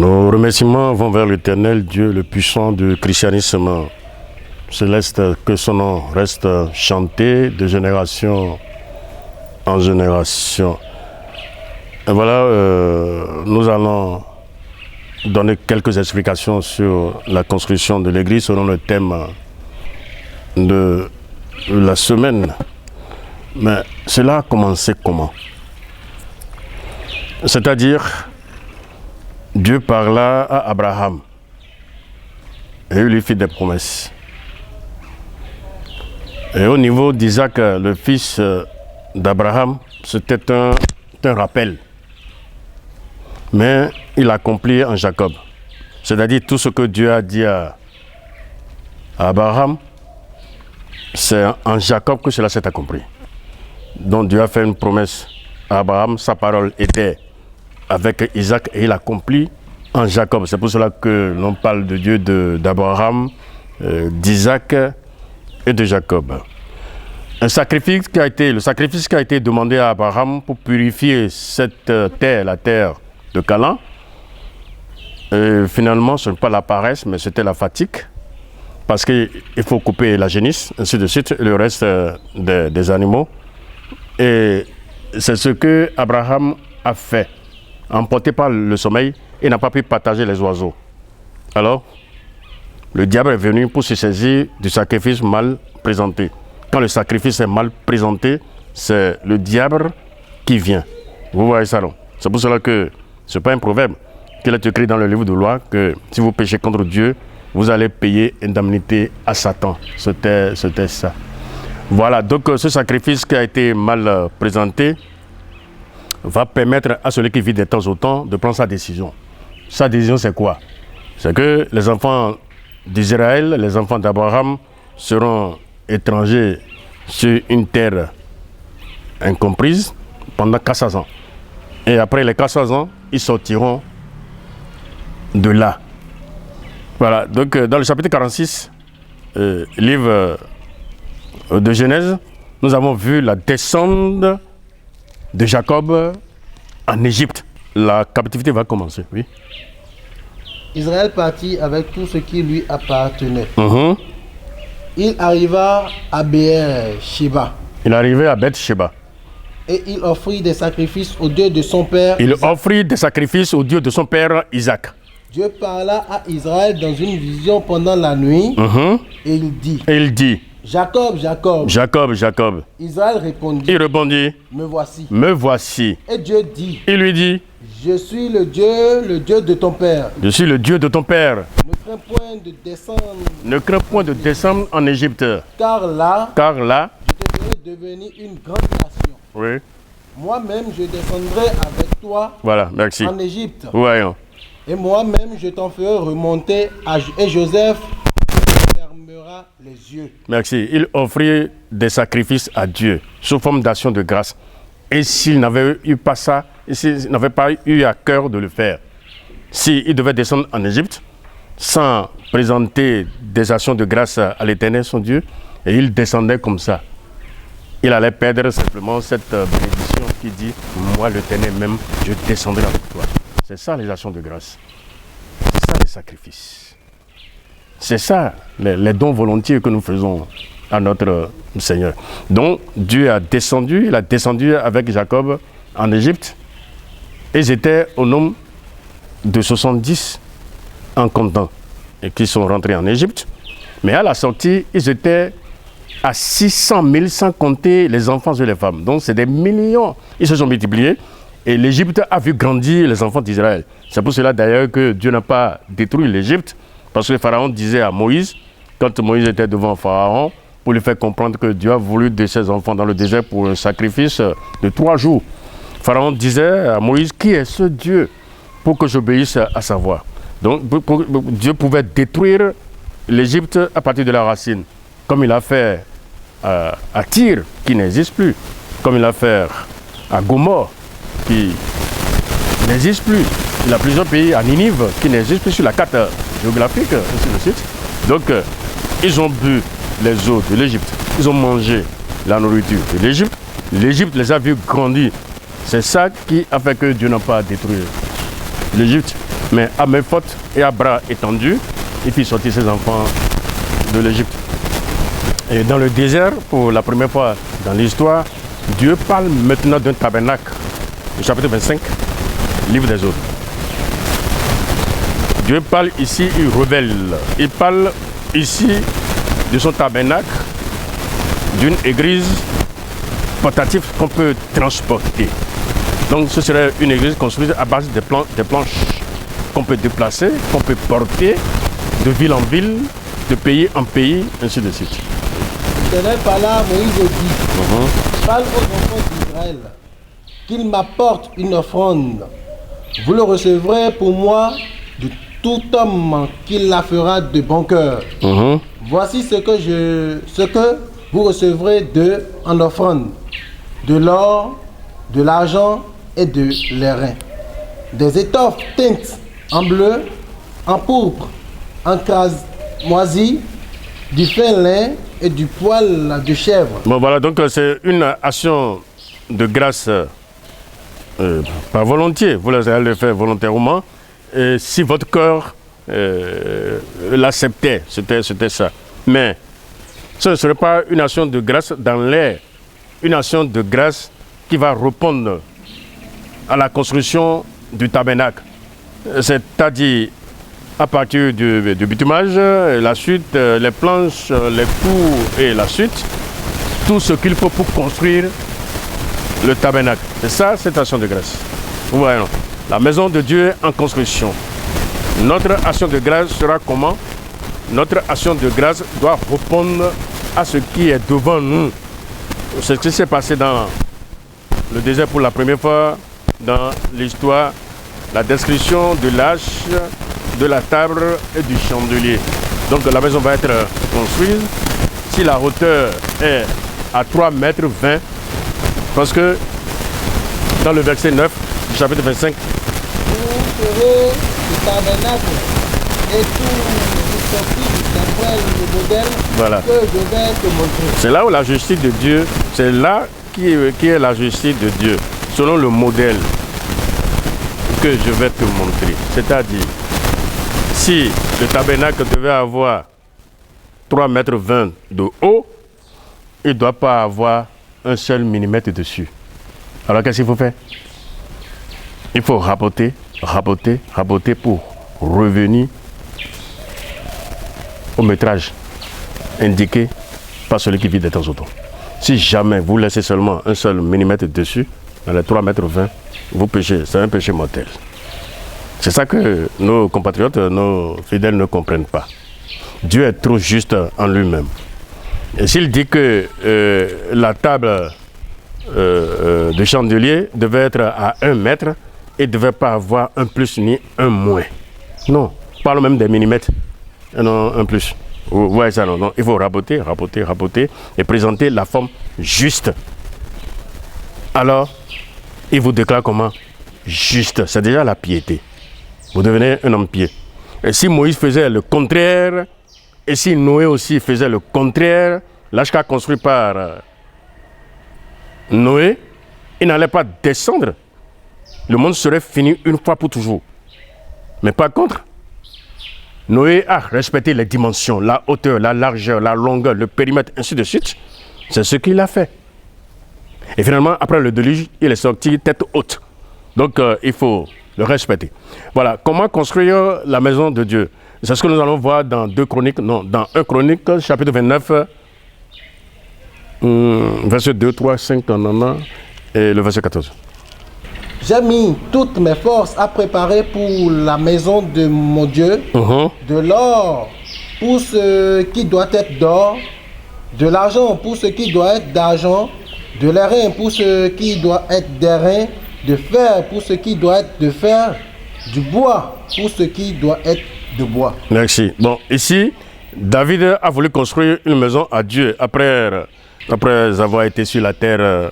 Nos remerciements vont vers l'Éternel, Dieu le puissant du christianisme céleste, que son nom reste chanté de génération en génération. Et voilà, nous allons donner quelques explications sur la construction de l'église selon le thème de la semaine. Mais cela a commencé comment? C'est-à-dire, Dieu parla à Abraham et il lui fit des promesses. Et au niveau d'Isaac, le fils d'Abraham, c'était un rappel. Mais il accomplit en Jacob. C'est-à-dire tout ce que Dieu a dit à Abraham, c'est en Jacob que cela s'est accompli. Donc Dieu a fait une promesse à Abraham, sa parole était avec Isaac et il accomplit en Jacob. C'est pour cela que l'on parle de Dieu d'Abraham, d'Isaac et de Jacob. Le sacrifice qui a été demandé à Abraham pour purifier cette terre, la terre de Canaan, finalement ce n'est pas la paresse, mais c'était la fatigue, parce qu'il faut couper la génisse, ainsi de suite, le reste des animaux. Et c'est ce que Abraham a fait. Emporté par le sommeil, il n'a pas pu partager les oiseaux. Alors, le diable est venu pour se saisir du sacrifice mal présenté. Quand le sacrifice est mal présenté, c'est le diable qui vient. Vous voyez ça, non? C'est pour cela que ce n'est pas un proverbe qu'il est écrit dans le livre de loi que si vous péchez contre Dieu, vous allez payer indemnité à Satan. C'était ça. Voilà, donc ce sacrifice qui a été mal présenté va permettre à celui qui vit de temps en temps de prendre sa décision. Sa décision, c'est quoi? C'est que les enfants d'Israël, les enfants d'Abraham seront étrangers sur une terre incomprise pendant 400 ans. Et après les 400 ans, ils sortiront de là. Voilà, donc dans le chapitre 46, livre de Genèse, nous avons vu la descente de Jacob en Égypte. La captivité va commencer, oui. Israël partit avec tout ce qui lui appartenait. Il arriva à Beer-Sheba. Il est arrivé à Beth-Sheba. Et il offrit des sacrifices au Dieu de son père. Il offrit des sacrifices au Dieu de son père Isaac. Dieu parla à Israël dans une vision pendant la nuit. Et il dit, Jacob, Jacob. Jacob, Jacob. Israël répondit. Il répondit, me voici. Me voici. Et Dieu dit, il lui dit, je suis le Dieu de ton père. Je suis le Dieu de ton père. Ne crains point de descendre. Ne crains point de descendre en Égypte. Car là, je te ferai devenir une grande nation. Oui. Moi-même, je descendrai avec toi. Voilà, merci. En Égypte. Voyons. Et moi-même, je t'en ferai remonter et Joseph fermera les yeux. Merci. Il offrit des sacrifices à Dieu sous forme d'action de grâce. Et s'il n'avait eu pas ça, s'il n'avait pas eu à cœur de le faire, s'il devait descendre en Égypte sans présenter des actions de grâce à l'Éternel, son Dieu, et il descendait comme ça, il allait perdre simplement cette bénédiction qui dit « Moi, l'Éternel même, je descendrai avec toi ». C'est ça les actions de grâce. C'est ça les sacrifices. C'est ça les dons volontiers que nous faisons à notre Seigneur. Donc Dieu a descendu, il a descendu avec Jacob en Égypte. Ils étaient au nombre de 70 en comptant et qui sont rentrés en Égypte. Mais à la sortie, ils étaient à 600 000 sans compter les enfants et les femmes. Donc c'est des millions. Ils se sont multipliés. Et l'Égypte a vu grandir les enfants d'Israël. C'est pour cela d'ailleurs que Dieu n'a pas détruit l'Égypte. Parce que le Pharaon disait à Moïse, quand Moïse était devant Pharaon, pour lui faire comprendre que Dieu a voulu de ses enfants dans le désert pour un sacrifice de 3 jours. Pharaon disait à Moïse, qui est ce Dieu pour que j'obéisse à sa voix? Donc Dieu pouvait détruire l'Égypte à partir de la racine. Comme il a fait à Tyr, qui n'existe plus. Comme il a fait à Gomorrhe, qui n'existe plus. Il y a plusieurs pays, à Ninive, qui n'existent plus sur la carte géographique, ainsi de suite. Donc, ils ont bu les eaux de l'Égypte. Ils ont mangé la nourriture de l'Égypte. L'Égypte les a vus grandir. C'est ça qui a fait que Dieu n'a pas détruit l'Égypte. Mais à main forte et à bras étendus, il fit sortir ses enfants de l'Égypte. Et dans le désert, pour la première fois dans l'histoire, Dieu parle maintenant d'un tabernacle. Le chapitre 25, livre des Exode. Dieu parle ici, il révèle. Il parle ici de son tabernacle, d'une église portative qu'on peut transporter. Donc ce serait une église construite à base des planches qu'on peut déplacer, qu'on peut porter de ville en ville, de pays en pays, ainsi de suite. L'Éternel parla à Moïse et dit, parle aux enfants d'Israël qu'ils m'apportent une offrande. Vous le recevrez pour moi de tout homme qui la fera de bon cœur. Voici ce que vous recevrez d'eux en offrande: de l'or, de l'argent et de l'airain, des étoffes teintes en bleu, en pourpre, en cramoisi, du fin lin et du poil de chèvre. Bon voilà, donc c'est une action de grâce par volonté. Vous allez le faire volontairement. Et si votre cœur l'acceptait, c'était ça. Mais ce ne serait pas une action de grâce dans l'air, une action de grâce qui va répondre à la construction du tabernacle. C'est-à-dire à partir du bitumage, la suite, les planches, les cours et la suite, tout ce qu'il faut pour construire le tabernacle. C'est ça, cette action de grâce. Vous voyez, non? La maison de Dieu en construction. Notre action de grâce sera comment? Notre action de grâce doit répondre à ce qui est devant nous. C'est ce qui s'est passé dans le désert pour la première fois dans l'histoire, la description de l'âge, de la table et du chandelier. Donc la maison va être construite si la hauteur est à 3,20 mètres, parce que dans le verset 9 du chapitre 25, vous ferez le tabernacle et tout sortir d'après le modèle voilà, que je vais te montrer. c'est là où la justice de Dieu, c'est là qui est la justice de Dieu, selon le modèle que je vais te montrer. C'est-à-dire, si le tabernacle devait avoir 3,20 mètres de haut, il ne doit pas avoir un seul millimètre dessus. Alors qu'est-ce qu'il faut faire? Il faut raboter pour revenir au métrage indiqué par celui qui vit de temps en temps. Si jamais vous laissez seulement un seul millimètre dessus, dans les 3,20 mètres, vous péchez. C'est un péché mortel. C'est ça que nos compatriotes, nos fidèles ne comprennent pas. Dieu est trop juste en lui-même. Et s'il dit que la table de chandelier devait être à 1 mètre, il ne devait pas avoir un plus ni un moins. Non, parle même des millimètres. Non, un plus. Vous voyez ça, non, non. Il faut raboter et présenter la forme juste. Alors, il vous déclare comment? Juste. C'est déjà la piété. Vous devenez un homme pieux. Et si Moïse faisait le contraire, et si Noé aussi faisait le contraire, l'arche construit par Noé, il n'allait pas descendre. Le monde serait fini une fois pour toujours. Mais par contre, Noé a respecté les dimensions, la hauteur, la largeur, la longueur, le périmètre, ainsi de suite. C'est ce qu'il a fait. Et finalement, après le déluge, il est sorti tête haute. Donc, il faut le respecter. Voilà, comment construire la maison de Dieu? C'est ce que nous allons voir dans 2 Chroniques, non, dans 1 Chronique, chapitre 29, verset 2, 3, 5, et le verset 14. J'ai mis toutes mes forces à préparer pour la maison de mon Dieu, de l'or pour ce qui doit être d'or, de l'argent pour ce qui doit être d'argent, de l'airain pour ce qui doit être d'airain, de fer pour ce qui doit être de fer, du bois pour ce qui doit être de bois. Merci. Bon, ici, David a voulu construire une maison à Dieu après avoir été sur la terre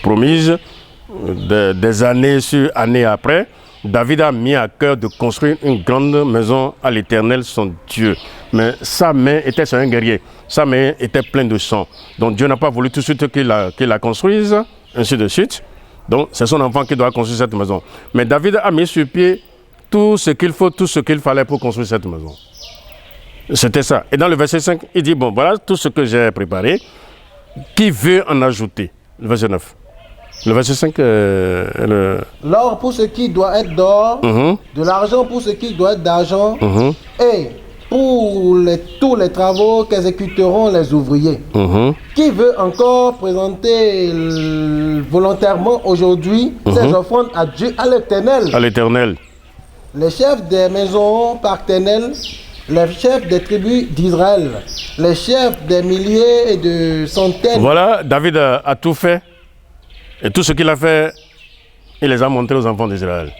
promise. Des années sur années après, David a mis à cœur de construire une grande maison à l'Éternel, son Dieu. Mais sa main était sur un guerrier. Sa main était pleine de sang. Donc Dieu n'a pas voulu tout de suite qu'il la construise, ainsi de suite. Donc c'est son enfant qui doit construire cette maison. Mais David a mis sur pied tout ce qu'il faut, tout ce qu'il fallait pour construire cette maison. C'était ça. Et dans le verset 5, il dit, bon, voilà tout ce que j'ai préparé. Qui veut en ajouter? Le verset 9. Le verset 5, L'or pour ce qui doit être d'or, de l'argent pour ce qui doit être d'argent, et pour tous les travaux qu'exécuteront les ouvriers. Qui veut encore présenter volontairement aujourd'hui ses offrandes à Dieu, à l'Éternel? À l'Éternel. Les chefs des maisons partenelles, les chefs des tribus d'Israël, les chefs des milliers et de centaines. Voilà, David a tout fait. Et tout ce qu'il a fait, il les a montrés aux enfants d'Israël.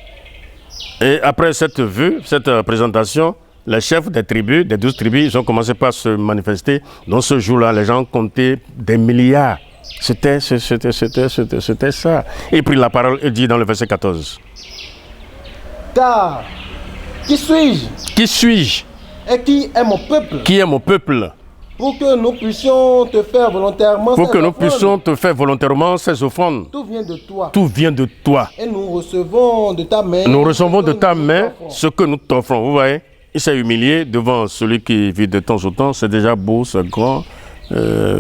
Et après cette vue, cette présentation, les chefs des tribus, des 12 tribus, ils ont commencé par se manifester. Dans ce jour-là, les gens comptaient des milliards. C'était ça. Et puis la parole est dit dans le verset 14. Car, qui suis-je? Qui suis-je? Et qui est mon peuple? Qui est mon peuple? Pour que nous puissions te faire volontairement Pour que nous offrandes. puissions te faire volontairement ces offrandes. Tout vient de toi. Tout vient de toi. Et nous recevons de ta main. Nous recevons de ta main ce que nous t'offrons. Vous voyez, il s'est humilié devant celui qui vit de temps en temps. C'est déjà beau, c'est grand,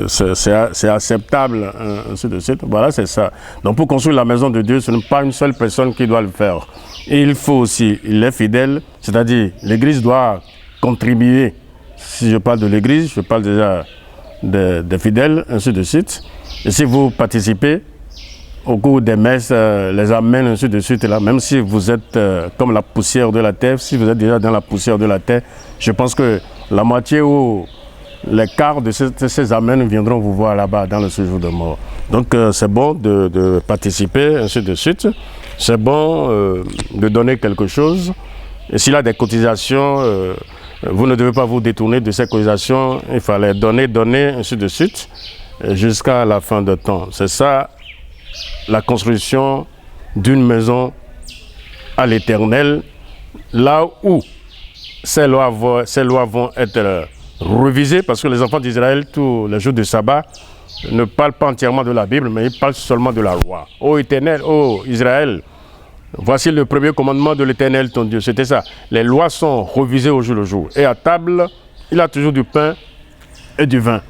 c'est acceptable, ainsi de suite. Voilà, c'est ça. Donc pour construire la maison de Dieu, ce n'est pas une seule personne qui doit le faire. Et il faut aussi, il est fidèle, c'est-à-dire l'Église doit contribuer. Si je parle de l'Église, je parle déjà des fidèles, ainsi de suite. Et si vous participez au cours des messes, les amens, ainsi de suite, là, même si vous êtes comme la poussière de la terre, si vous êtes déjà dans la poussière de la terre, je pense que la moitié ou les quarts de ces amens viendront vous voir là-bas dans le séjour de mort. Donc c'est bon de participer, ainsi de suite. C'est bon de donner quelque chose. Et s'il y a des cotisations, vous ne devez pas vous détourner de ces cotisations. Il fallait donner, ainsi de suite, jusqu'à la fin de temps. C'est ça, la construction d'une maison à l'Éternel, là où ces lois vont être révisées, parce que les enfants d'Israël, tous les jours de sabbat, ne parlent pas entièrement de la Bible, mais ils parlent seulement de la loi. Ô Éternel, ô Israël, voici le premier commandement de l'Éternel, ton Dieu. C'était ça. Les lois sont révisées au jour le jour. Et à table, il a toujours du pain et du vin.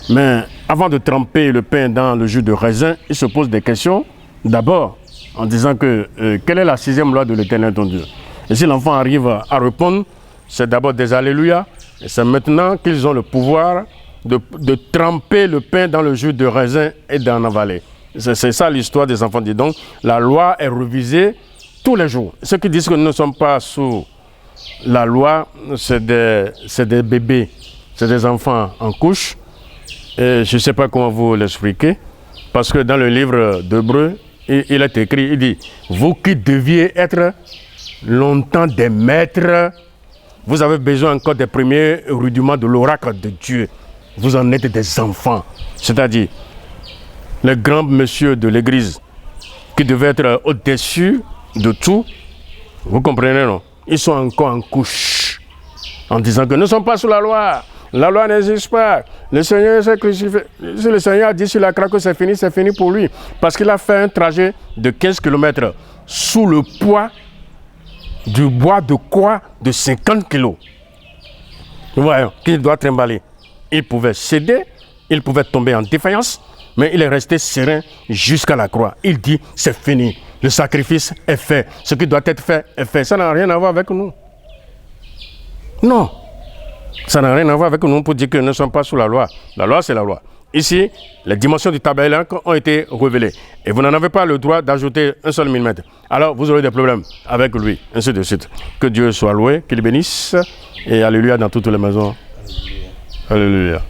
Mais avant de tremper le pain dans le jus de raisin, il se pose des questions. D'abord, en disant que quelle est la 6e loi de l'Éternel, ton Dieu? Et si l'enfant arrive à répondre, c'est d'abord des alléluia. Et c'est maintenant qu'ils ont le pouvoir de tremper le pain dans le jus de raisin et d'en avaler. C'est ça l'histoire des enfants. Donc, la loi est révisée tous les jours. Ceux qui disent que nous ne sommes pas sous la loi, c'est des bébés, c'est des enfants en couche. Et je ne sais pas comment vous l'expliquer, parce que dans le livre d'Hébreux, il est écrit, il dit, vous qui deviez être longtemps des maîtres, vous avez besoin encore des premiers rudiments de l'oracle de Dieu. Vous en êtes des enfants, c'est-à-dire les grands messieurs de l'Église qui devaient être au-dessus de tout, vous comprenez, non? Ils sont encore en couche, en disant que nous ne sommes pas sous la loi n'existe pas, le Seigneur s'est crucifié. Si le Seigneur a dit sur la croix que c'est fini pour lui, parce qu'il a fait un trajet de 15 km sous le poids du bois de quoi de 50 kg. Vous voyez, qu'il doit trimballer. Il pouvait céder, il pouvait tomber en défaillance, mais il est resté serein jusqu'à la croix. Il dit, c'est fini. Le sacrifice est fait. Ce qui doit être fait est fait. Ça n'a rien à voir avec nous. Non. Ça n'a rien à voir avec nous pour dire que nous ne sommes pas sous la loi. La loi, c'est la loi. Ici, les dimensions du tabernacle ont été révélées. Et vous n'en avez pas le droit d'ajouter un seul millimètre. Alors, vous aurez des problèmes avec lui, ainsi de suite. Que Dieu soit loué, qu'il bénisse. Et alléluia dans toutes les maisons. Alléluia.